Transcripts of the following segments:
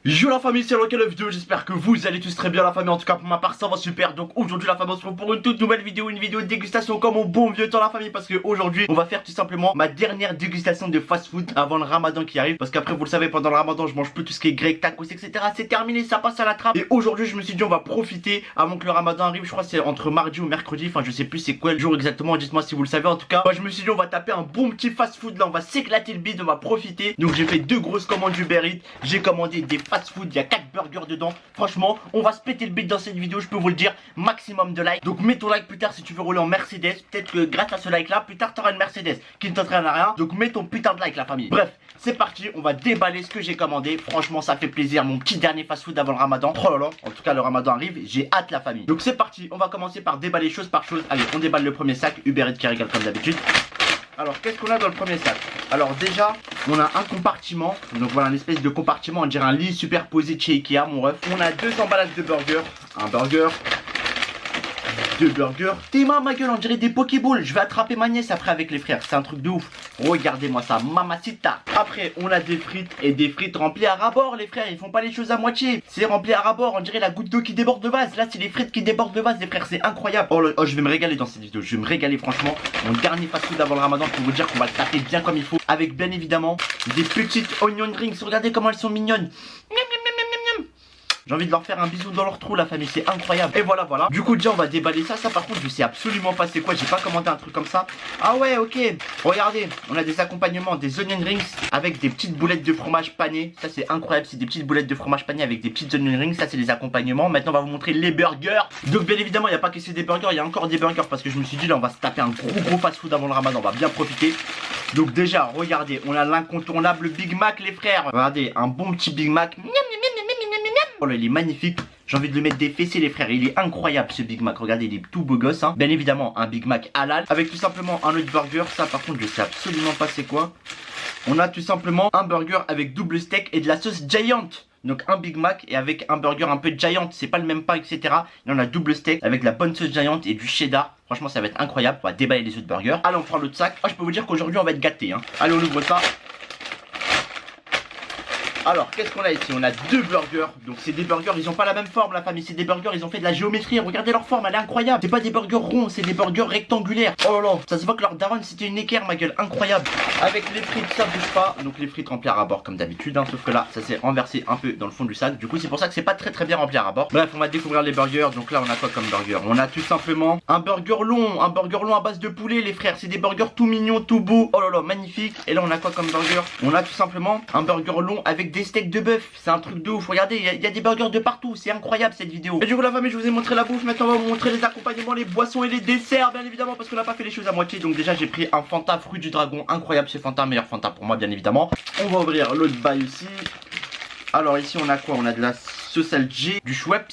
Yo la famille, c'est Rocket la vidéo, j'espère que vous allez tous très bien la famille, en tout cas pour ma part ça va super. Donc aujourd'hui la famille on se retrouve pour une toute nouvelle vidéo, une vidéo de dégustation comme au bon vieux temps la famille. Parce que aujourd'hui on va faire tout simplement ma dernière dégustation de fast food avant le ramadan qui arrive. Parce qu'après vous le savez, pendant le ramadan je mange plus tout ce qui est grec, tacos etc. C'est terminé, ça passe à la trappe. Et aujourd'hui je me suis dit on va profiter avant que le ramadan arrive. Je crois que c'est entre mardi ou mercredi, enfin je sais plus c'est quoi le jour exactement, dites-moi si vous le savez. En tout cas moi je me suis dit on va taper un bon petit fast food là, on va s'éclater le bide, on va profiter. Donc j'ai fait deux grosses commandes Uber Eats, j'ai commandé des fast food, il y a 4 burgers dedans. Franchement on va se péter le bide dans cette vidéo, je peux vous le dire. Maximum de likes, donc mets ton like plus tard si tu veux rouler en Mercedes. Peut-être que grâce à ce like là plus tard t'auras une Mercedes qui ne t'entraîne à rien. Donc mets ton putain de like la famille. Bref c'est parti, on va déballer ce que j'ai commandé. Franchement ça fait plaisir, mon petit dernier fast food avant le ramadan. Oh là là, en tout cas le ramadan arrive, j'ai hâte la famille. Donc c'est parti, on va commencer par déballer chose par chose. Allez on déballe le premier sac, Uber Eats qui régale comme d'habitude. Alors qu'est-ce qu'on a dans le premier sac? Alors déjà on a un compartiment. Donc voilà, une espèce de compartiment, on dirait un lit superposé de chez Ikea mon ref. On a deux emballages de burgers. Un burger, deux burgers. Tes mains ma gueule, on dirait des pokéballs. Je vais attraper ma nièce après avec les frères, c'est un truc de ouf. Regardez-moi ça, mamacita. Après on a des frites, et des frites remplies à ras-bord les frères. Ils font pas les choses à moitié, c'est rempli à ras-bord, on dirait la goutte d'eau qui déborde de vase. Là c'est les frites qui débordent de vase les frères, c'est incroyable. Oh, je vais me régaler dans cette vidéo, je vais me régaler franchement. Mon dernier fast food avant le ramadan pour vous dire qu'on va le taper bien comme il faut. Avec bien évidemment des petites onion rings, regardez comment elles sont mignonnes. J'ai envie de leur faire un bisou dans leur trou la famille, c'est incroyable. Et voilà. Du coup déjà on va déballer ça. Ça par contre je sais absolument pas c'est quoi, j'ai pas commandé un truc comme ça. Ah ouais ok. Regardez, on a des accompagnements, des onion rings avec des petites boulettes de fromage pané. Ça c'est incroyable, c'est des petites boulettes de fromage pané avec des petites onion rings. Ça c'est les accompagnements. Maintenant on va vous montrer les burgers. Donc bien évidemment il n'y a pas que c'est des burgers, il y a encore des burgers. Parce que je me suis dit là on va se taper un gros fast food avant le ramadan, on va bien profiter. Donc déjà regardez, on a l'incontournable Big Mac les frères. Regardez, un bon petit Big Mac. Oh là, il est magnifique. J'ai envie de lui mettre des fessées les frères. Il est incroyable ce Big Mac. Regardez, il est tout beau gosse hein. Bien évidemment un Big Mac halal avec tout simplement un autre burger. Ça par contre je sais absolument pas c'est quoi. On a tout simplement un burger avec double steak et de la sauce Giant. Donc un Big Mac et avec un burger un peu Giant. C'est pas le même pain etc. Là on a double steak avec la bonne sauce Giant et du cheddar. Franchement ça va être incroyable. On va déballer les autres burgers. Allez on prend l'autre sac. Je peux vous dire qu'aujourd'hui on va être gâtés hein. Allez on ouvre ça. Alors qu'est-ce qu'on a ici? On a deux burgers. Donc c'est des burgers, ils ont pas la même forme la famille. C'est des burgers, ils ont fait de la géométrie. Regardez leur forme, elle est incroyable. C'est pas des burgers ronds, c'est des burgers rectangulaires. Oh là là, ça se voit que leur daronne c'était une équerre ma gueule, incroyable. Avec les frites ça bouge pas. Donc les frites remplies à ras-bord comme d'habitude hein. Sauf que là ça s'est renversé un peu dans le fond du sac. Du coup c'est pour ça que c'est pas très bien rempli à ras-bord. Bref on va découvrir les burgers. Donc là on a quoi comme burger? On a tout simplement un burger long à base de poulet les frères. C'est des burgers tout mignons, tout beaux. Oh là là, magnifique. Et là on a quoi comme burger? On a tout simplement un burger long avec des steaks de bœuf. C'est un truc de ouf, regardez, il y a des burgers de partout, c'est incroyable cette vidéo. Et du coup la famille je vous ai montré la bouffe, maintenant on va vous montrer les accompagnements, les boissons et les desserts bien évidemment. Parce qu'on n'a pas fait les choses à moitié. Donc déjà j'ai pris un Fanta fruit du dragon, incroyable ce Fanta, meilleur Fanta pour moi bien évidemment. On va ouvrir l'autre bail aussi. Alors ici on a quoi? On a de la sauce alger, du Schweppes.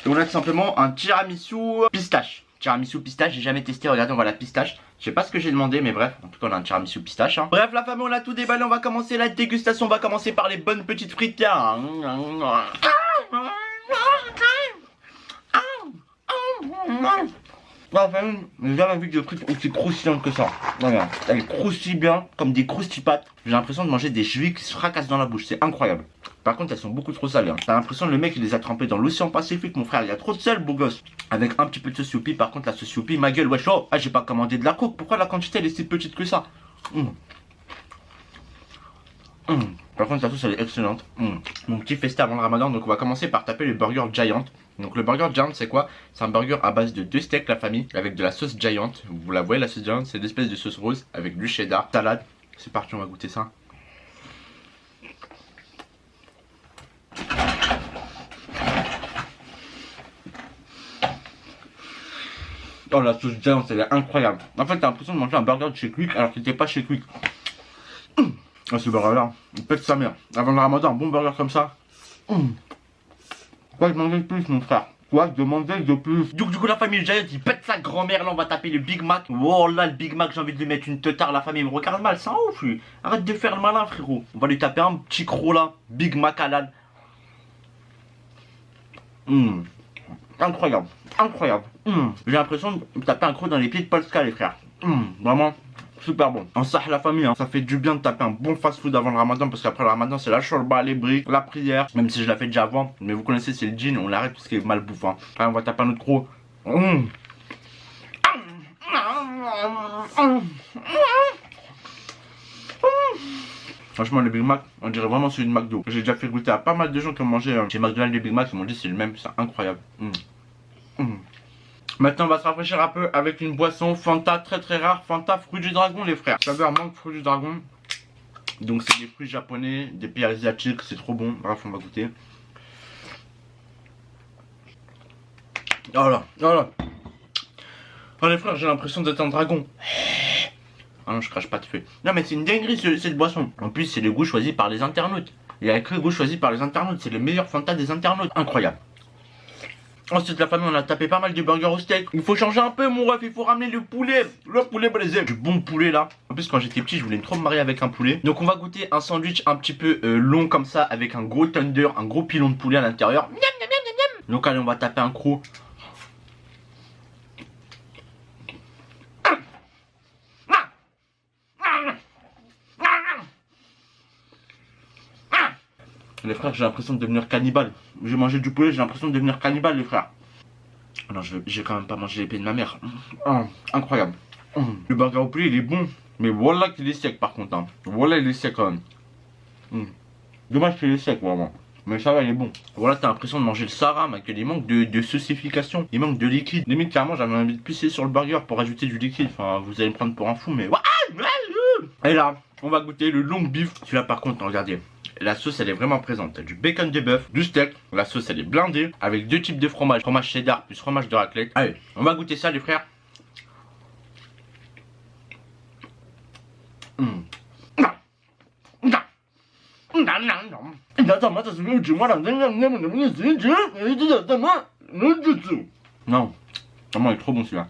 Et on a tout simplement un tiramisu pistache. Tiramisu pistache, j'ai jamais testé, regardez on voit la pistache. Je sais pas ce que j'ai demandé mais bref, en tout cas on a un tiramisu pistache hein. Bref la famille on a tout déballé, on va commencer la dégustation. On va commencer par les bonnes petites frites là. La famille, j'ai jamais vu de frites aussi croustillantes que ça. Regarde, elles croustillent bien comme des croustipates. J'ai l'impression de manger des chevilles qui se fracassent dans la bouche, c'est incroyable. Par contre elles sont beaucoup trop salées hein. T'as l'impression que le mec il les a trempées dans l'océan Pacifique mon frère. Il y a trop de sel beau gosse. Avec un petit peu de sauce youpi. Par contre la sauce youpi ma gueule wesh oh. Ah j'ai pas commandé de la coke. Pourquoi la quantité elle est si petite que ça? Par contre la sauce elle est excellente. Mon petit festin avant le ramadan. Donc on va commencer par taper le burger Giant. Donc le burger Giant c'est quoi? C'est un burger à base de deux steaks la famille. Avec de la sauce Giant. Vous la voyez la sauce Giant? C'est une espèce de sauce rose avec du cheddar, salade. C'est parti on va goûter ça. Oh la sauce Giant elle est incroyable. En fait t'as l'impression de manger un burger de chez Quick alors qu'il n'était pas chez Quick. Ah ce burger là, il pète sa mère. Avant le ramadan un bon burger comme ça. Quoi demander de plus mon frère? Quoi demander de plus? Du coup la famille Giant il pète sa grand-mère. Là on va taper le Big Mac. Oh là le Big Mac j'ai envie de lui mettre une teutard. La famille me regarde mal, c'est un ouf lui. Arrête de faire le malin frérot. On va lui taper un petit croc là. Big Mac halal. Incroyable, incroyable. J'ai l'impression de taper un croc dans les pieds de Polska les frères. Vraiment, super bon. En ça la famille, hein, ça fait du bien de taper un bon fast food avant le ramadan, parce qu'après le ramadan c'est la shorba, les briques, la prière, même si je la fais déjà avant, mais vous connaissez c'est le jean, on l'arrête tout ce qui est mal bouffant. Allez, on va taper un autre gros. Franchement le Big Mac, on dirait vraiment celui de McDo. J'ai déjà fait goûter à pas mal de gens qui ont mangé chez McDonald's le Big Mac, ils m'ont dit c'est le même, c'est incroyable. Maintenant on va se rafraîchir un peu avec une boisson Fanta très rare, Fanta fruit du dragon les frères. Ça veut un manque fruit du dragon. Donc c'est des fruits japonais, des pays asiatiques, c'est trop bon. Bref on va goûter. Oh là, oh là. Oh les frères, j'ai l'impression d'être un dragon. Ah non, je crache pas de feu. Non mais c'est une dinguerie cette boisson. En plus c'est le goût choisi par les internautes. Il y a écrit goût choisi par les internautes. C'est le meilleur Fanta des internautes. Incroyable. Ensuite la famille on a tapé pas mal de burgers au steak. Il faut changer un peu mon ref, il faut ramener le poulet braisé. Du bon poulet là. En plus quand j'étais petit je voulais trop me marier avec un poulet. Donc on va goûter un sandwich un petit peu long comme ça, avec un gros thunder, un gros pilon de poulet à l'intérieur. Donc allez on va taper un croc. Les frères, j'ai l'impression de devenir cannibale. J'ai mangé du poulet, j'ai l'impression de devenir cannibale, les frères. Non, j'ai quand même pas mangé l'épée de ma mère. Incroyable. Le burger au poulet, il est bon. Mais voilà qu'il est sec, par contre. Voilà, il est sec quand même. Dommage qu'il est sec, vraiment. Mais ça va, il est bon. Voilà, t'as l'impression de manger le Sahara, mais qu'il manque de saucification. Il manque de liquide. Limite, carrément, j'avais envie de pisser sur le burger pour ajouter du liquide. Enfin, vous allez me prendre pour un fou, mais... Et là, on va goûter le long beef. Celui-là, par contre, regardez. La sauce elle est vraiment présente, t'as du bacon de bœuf, du steak, la sauce elle est blindée, avec deux types de fromage, fromage cheddar plus fromage de raclette. Allez, on va goûter ça les frères. Non, vraiment il est trop bon celui-là.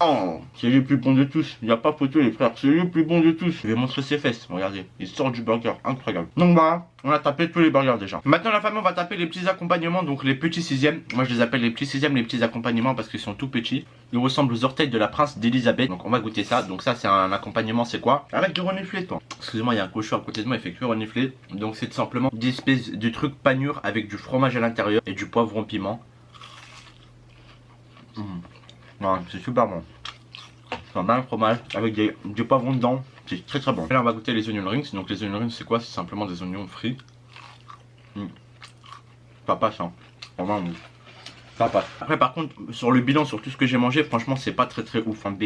Oh, c'est le plus bon de tous, il n'y a pas photo les frères, c'est le plus bon de tous. Je vais montrer ses fesses, regardez, il sort du burger, incroyable. Donc voilà, on a tapé tous les burgers déjà. Maintenant la famille on va taper les petits accompagnements, donc les petits sixièmes. Moi je les appelle les petits sixièmes, les petits accompagnements parce qu'ils sont tout petits. Ils ressemblent aux orteils de la prince d'Elisabeth, donc on va goûter ça. Donc ça c'est un accompagnement, c'est quoi? Arrête de renifler toi. Excusez-moi, il y a un cochon à côté de moi, il fait que renifler. Donc c'est tout simplement des espèces de trucs panure avec du fromage à l'intérieur et du poivron piment. Ouais, c'est super bon. C'est un bon fromage avec du poivron dedans. C'est très bon. Et là on va goûter les onion rings. Donc les onion rings c'est quoi? C'est simplement des oignons frits. Ça passe hein. Vraiment ça passe. Après par contre sur le bilan, sur tout ce que j'ai mangé, franchement c'est pas très ouf hein.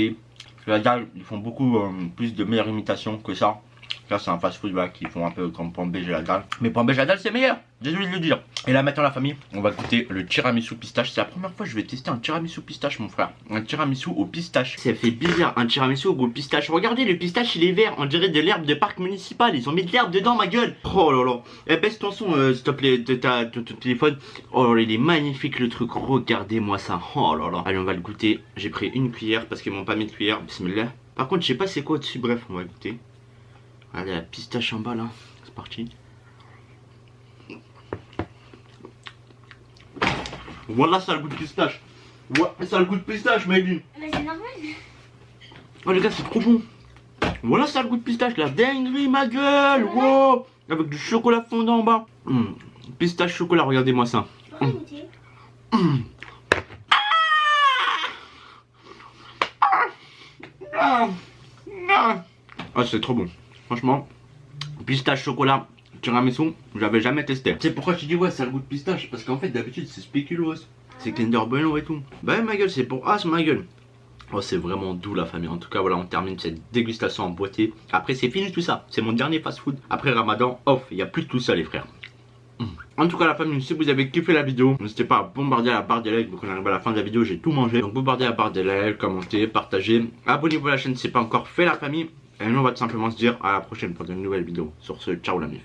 La dalle, ils font beaucoup plus de meilleures imitations que ça. Là c'est un fast food là, qui font un peu comme Point B j'ai la dalle. Mais Point B j'ai la dalle c'est meilleur, désolé de le dire. Et là maintenant la famille, on va goûter le tiramisu pistache. C'est la première fois que je vais tester un tiramisu pistache mon frère. Un tiramisu au pistache. Ça fait bizarre un tiramisu au pistache. Regardez le pistache il est vert, on dirait de l'herbe de parc municipal. Ils ont mis de l'herbe dedans ma gueule. Oh là là. Eh baisse ton son s'il te plaît de ton téléphone. Oh là là, il est magnifique le truc, regardez-moi ça. Oh là là. Allez on va le goûter. J'ai pris une cuillère parce qu'ils m'ont pas mis de cuillère. Bismillah. Par contre je sais pas c'est quoi dessus, bref on va goûter. Allez, la pistache en bas là, c'est parti. Voilà, ça a le goût de pistache. Ouais, ça a le goût de pistache, Maybe. Mais c'est normal. Oh les gars, c'est trop bon. Voilà, ça a le goût de pistache, la dinguerie, ma gueule. Wow. Avec du chocolat fondant en bas. Pistache chocolat, regardez-moi ça. Ah, c'est trop bon. Franchement, pistache chocolat tiramisu, j'avais jamais testé. Tu sais pourquoi je te dis ouais, ça a le goût de pistache? Parce qu'en fait d'habitude c'est spéculoos, c'est Kinder Bueno et tout. Bah ma gueule, c'est pour as ma gueule. Oh c'est vraiment doux la famille. En tout cas voilà, on termine cette dégustation en boîtier. Après c'est fini tout ça, c'est mon dernier fast food. Après Ramadan, off, il n'y a plus de tout ça les frères. En tout cas la famille, si vous avez kiffé la vidéo, n'hésitez pas à bombarder la barre des likes. Donc on arrive à la fin de la vidéo, j'ai tout mangé. Donc bombardez la barre des likes, commentez, partagez, abonnez-vous à la chaîne si c'est pas encore fait la famille. Et nous on va tout simplement se dire à la prochaine pour de nouvelles vidéos. Sur ce, ciao la mif.